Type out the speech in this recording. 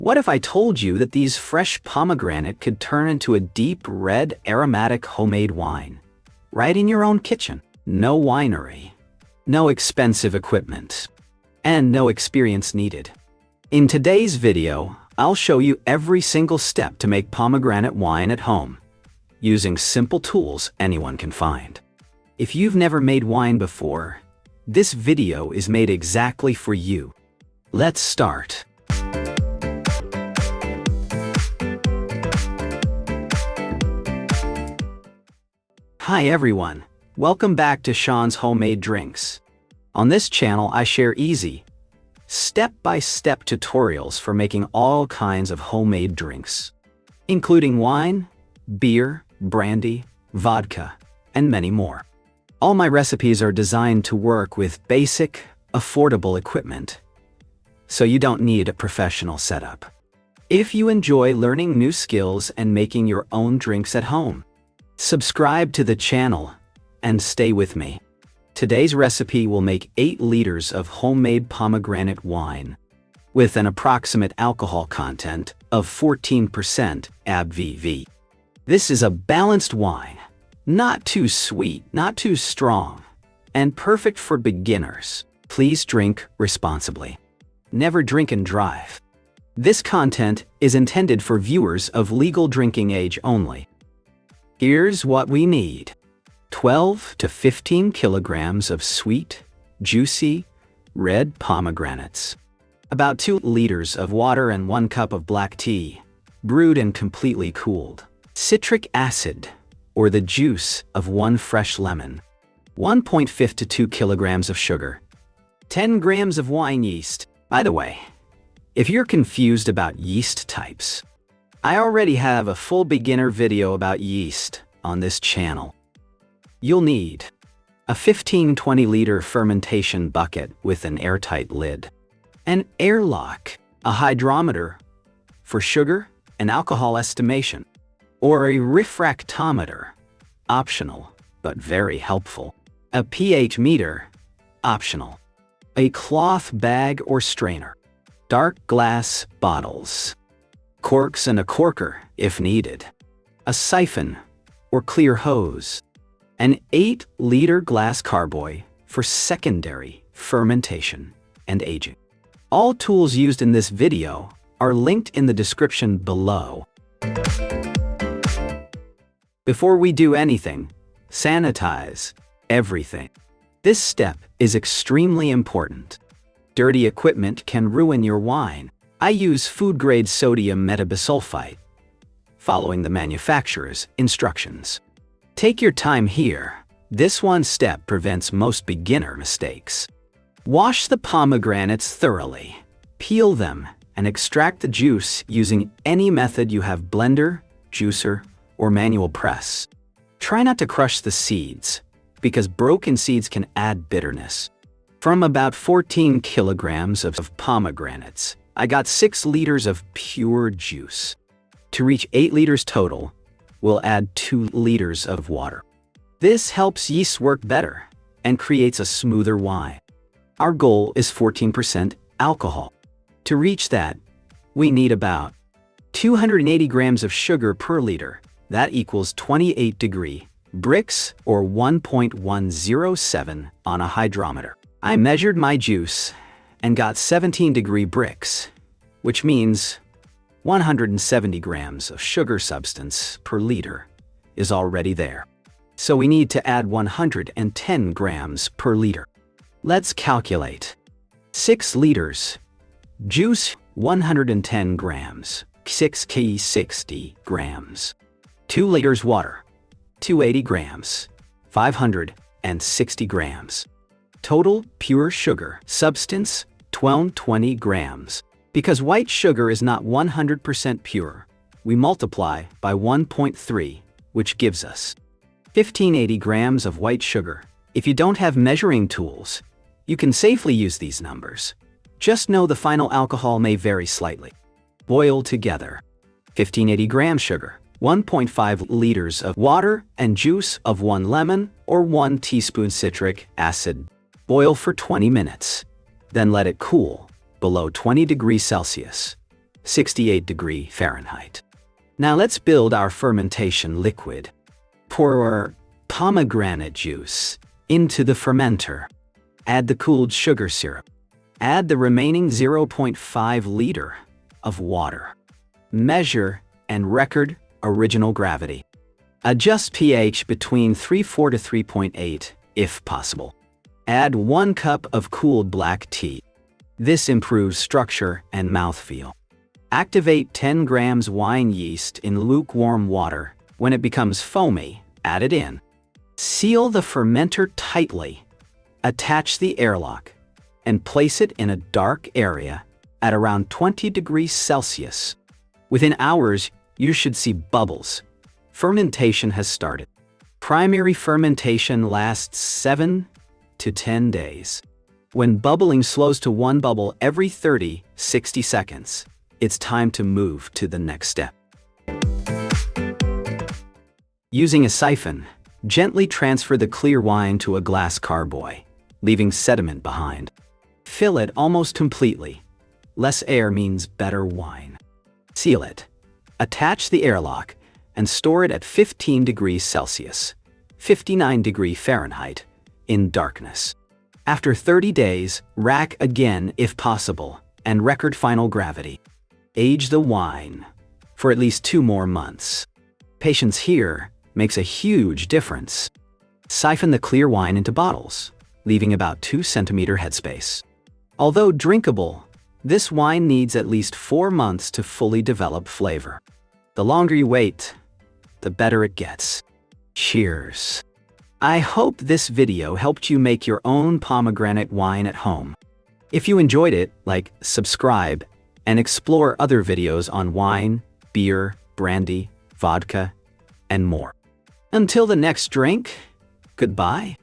What if I told you that these fresh pomegranate could turn into a deep red aromatic homemade wine? Right in your own kitchen. No winery, no expensive equipment, and no experience needed. In today's video, I'll show you every single step to make pomegranate wine at home, using simple tools anyone can find. If you've never made wine before, this video is made exactly for you. Let's start. Hi everyone, welcome back to Shon's Homemade Drinks. On this channel I share easy, step-by-step tutorials for making all kinds of homemade drinks, including wine, beer, brandy, vodka, and many more. All my recipes are designed to work with basic, affordable equipment, so you don't need a professional setup. If you enjoy learning new skills and making your own drinks at home, subscribe to the channel and stay with me. Today's recipe will make 8 liters of homemade pomegranate wine with an approximate alcohol content of 14% ABV. This is a balanced wine, not too sweet, not too strong, and perfect for beginners. Please drink responsibly. Never drink and drive. This content is intended for viewers of legal drinking age only. Here's what we need. 12 to 15 kilograms of sweet, juicy, red pomegranates. About 2 liters of water and 1 cup of black tea, brewed and completely cooled. Citric acid, or the juice of 1 fresh lemon. 1.5 to 2 kilograms of sugar. 10 grams of wine yeast. By the way, if you're confused about yeast types, I already have a full beginner video about yeast on this channel. You'll need a 15-20 liter fermentation bucket with an airtight lid, an airlock, a hydrometer for sugar and alcohol estimation, or a refractometer, optional but very helpful, a pH meter, optional, a cloth bag or strainer, dark glass bottles, corks and a corker if needed, a siphon or clear hose, an 8-liter glass carboy for secondary fermentation and aging. All tools used in this video are linked in the description below. Before we do anything, sanitize everything. This step is extremely important. Dirty equipment can ruin your wine. I use food-grade sodium metabisulfite, following the manufacturer's instructions. Take your time here. This one step prevents most beginner mistakes. Wash the pomegranates thoroughly. Peel them and extract the juice using any method you have: blender, juicer, or manual press. Try not to crush the seeds, because broken seeds can add bitterness. From about 14 kilograms of pomegranates, I got 6 liters of pure juice. To reach 8 liters total, we'll add 2 liters of water. This helps yeast work better and creates a smoother wine. Our goal is 14% alcohol. To reach that, we need about 280 grams of sugar per liter. That equals 28-degree bricks, or 1.107 on a hydrometer. I measured my juice and got 17-degree bricks, which means 170 grams of sugar substance per liter is already there. So we need to add 110 grams per liter. Let's calculate. 6 liters. Juice, 110 grams. 6 key, 60 grams. 2 liters water, 280 grams. 560 grams. Total pure sugar substance, 20 grams. Because white sugar is not 100% pure, we multiply by 1.3, which gives us 1580 grams of white sugar. If you don't have measuring tools, you can safely use these numbers. Just know the final alcohol may vary slightly. Boil together. 1580 grams sugar, 1.5 liters of water, and juice of 1 lemon or 1 teaspoon citric acid. Boil for 20 minutes. Then let it cool below 20 degrees Celsius. 68 Fahrenheit. Now let's build our fermentation liquid. Pour pomegranate juice into the fermenter. Add the cooled sugar syrup. Add the remaining 0.5 liter of water. Measure and record original gravity. Adjust pH between 3.4 to 3.8 if possible. Add 1 cup of cooled black tea. This improves structure and mouthfeel. Activate 10 grams wine yeast in lukewarm water. When it becomes foamy, add it in. Seal the fermenter tightly. Attach the airlock and place it in a dark area at around 20 degrees Celsius. Within hours, you should see bubbles. Fermentation has started. Primary fermentation lasts 7 to 10 days. When bubbling slows to 1 bubble every 30-60 seconds, it's time to move to the next step. Using a siphon, gently transfer the clear wine to a glass carboy, leaving sediment behind. Fill it almost completely. Less air means better wine. Seal it. Attach the airlock and store it at 15 degrees Celsius, 59 Fahrenheit, in darkness. After 30 days, rack again if possible and record final gravity. Age the wine for at least 2 more months. Patience here makes a huge difference. Siphon the clear wine into bottles, leaving about 2 centimeter headspace. Although drinkable, this wine needs at least 4 months to fully develop flavor. The longer you wait, the better it gets. Cheers. I hope this video helped you make your own pomegranate wine at home. If you enjoyed it, like, subscribe, and explore other videos on wine, beer, brandy, vodka, and more. Until the next drink, goodbye.